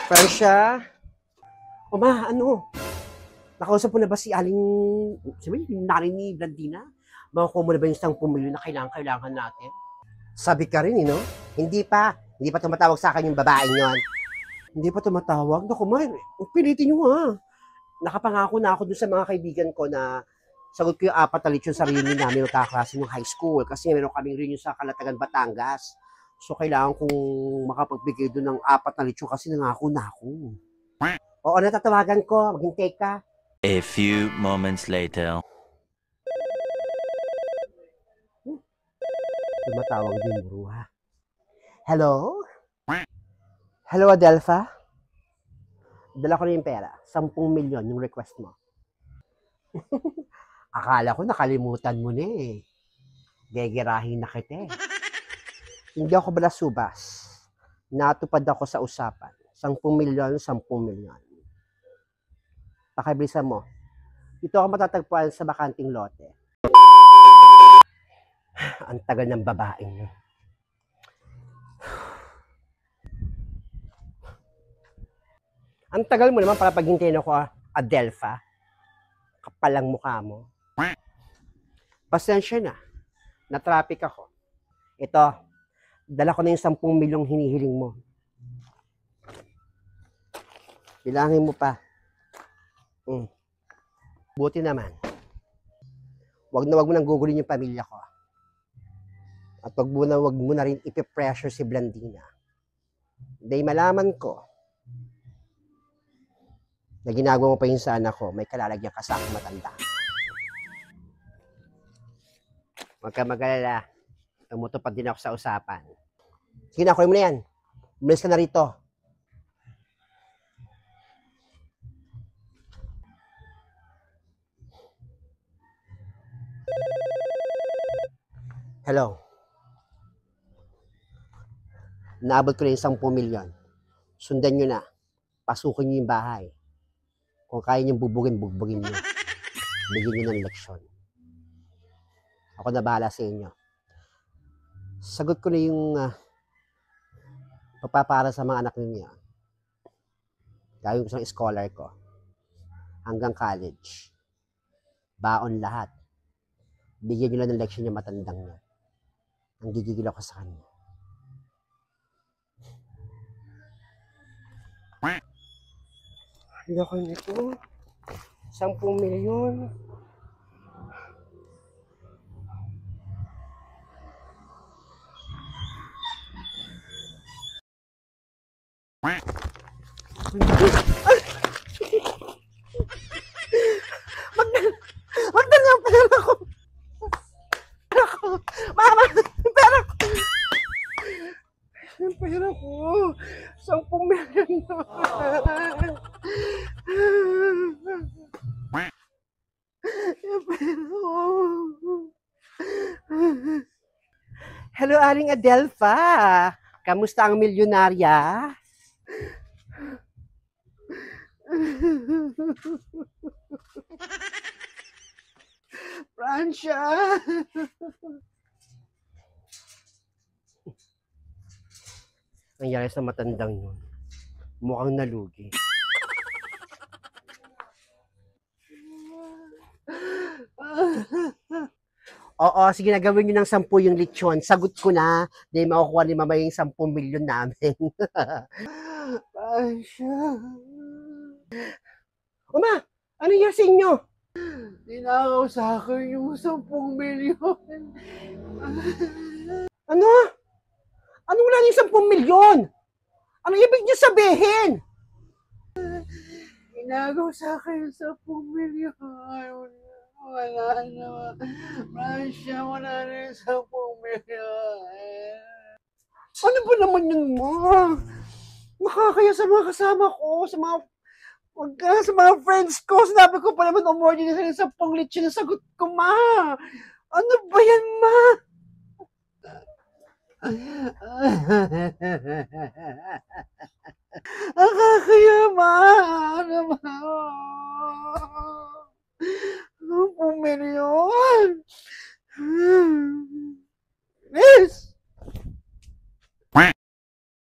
Francia? O ma, ano? Nakausap mo na ba si Aling, sabi, yung nanay ni Blandina? Makukuha mo na ba yung 10 milyon na kailangan natin? Sabi ka rin, no? Hindi pa. Hindi pa tumatawag sa akin yung babaeng yon. Hindi pa tumatawag? Naku, ma, pilitin nyo ha. Nakapangako na ako dun sa mga kaibigan ko na sagot ko yung 4 na lechon sa reunion namin magkaklase ng high school kasi meron kaming reunion sa Calatagan, Batangas. So, kailangan kong makapagbigay doon ng 4 na lechon kasi nangako na ako. Oo, natatawagan ko. Maghintay ka. A few moments later. Tumatawag din, bro, ha? Hello? Hello, Adelpha? Dala ko na yung pera. 10 milyon yung request mo. Akala ko nakalimutan mo na eh. Gegerahin na kita eh. Hindi ako balasubas. Natupad ako sa usapan. 10 milyon, 10 milyon. Pakibilisan mo. Dito ako matatagpuan sa bakanting lote. Ang tagal ng babaeng yun. Ang tagal mo naman para paghintayin ako, Adelpha. Kapalang mukha mo. Pasensya na. Na-traffic ako. Ito, dala ko na yung 10 milyong hinihiling mo. Bilangin mo pa. Buti naman. Wag mo nang gugulin yung pamilya ko. At wag mo na rin ipipressure si Blandina. Dahil malaman ko na ginagawa mo pa yun sa anak ko, may kalalagyan ka sa aking matanda. Huwag ka mag-alala. Tumutupad din ako sa usapan. Sige na, kunin mo na yan. Umalis ka na rito. Hello. Naabot ko na yung 10 milyon. Sundan nyo na. Pasukin nyo yung bahay. Kung kaya nyo bubugin nyo. Bigyan nyo ng leksyon. Ako na bahala sa inyo. Sagot ko na yung papapara sa mga anak ninyo. Gawin ko sa scholar ko. Hanggang college. Baon lahat. Bigyan nyo lang ng leksyon yung matandang nyo. Ang gigigil ako sa kanya. Hindi ako nito. 10 milyon. Magdala ang pera ko. Mama, pera ko. Yung pera ko. 10 milyon na. Yung pera ko. Hello, Aling Adelpha. Kamusta ang milyonarya? Francia! Nangyari sa matandang yun. Mukhang nalugi. Oo, sige na, gawin nyo ng 10 yung lechon. Sagot ko na. Dahil makukuha ni Mama yung 10 milyon namin. Francia! Uma, ano yung sa inyo? Tinakaw sa akin yung 10 milyon. Ano? Ano wala yung 10 milyon? Ano ibig niyo sabihin? Tinakaw sa akin yung 10 milyon. Wala na. Francia, wala na yung 10 milyon. Ano ba naman yun, Ma? Nakakaya sa mga kasama ko, sa mga friends ko. Sinabi ko pa naman, umorder na sa 10 lechon na sagot ko, Ma. Ano ba yan, Ma? Nakakaya, Ma. Ano ba? 10 milyon. Yes.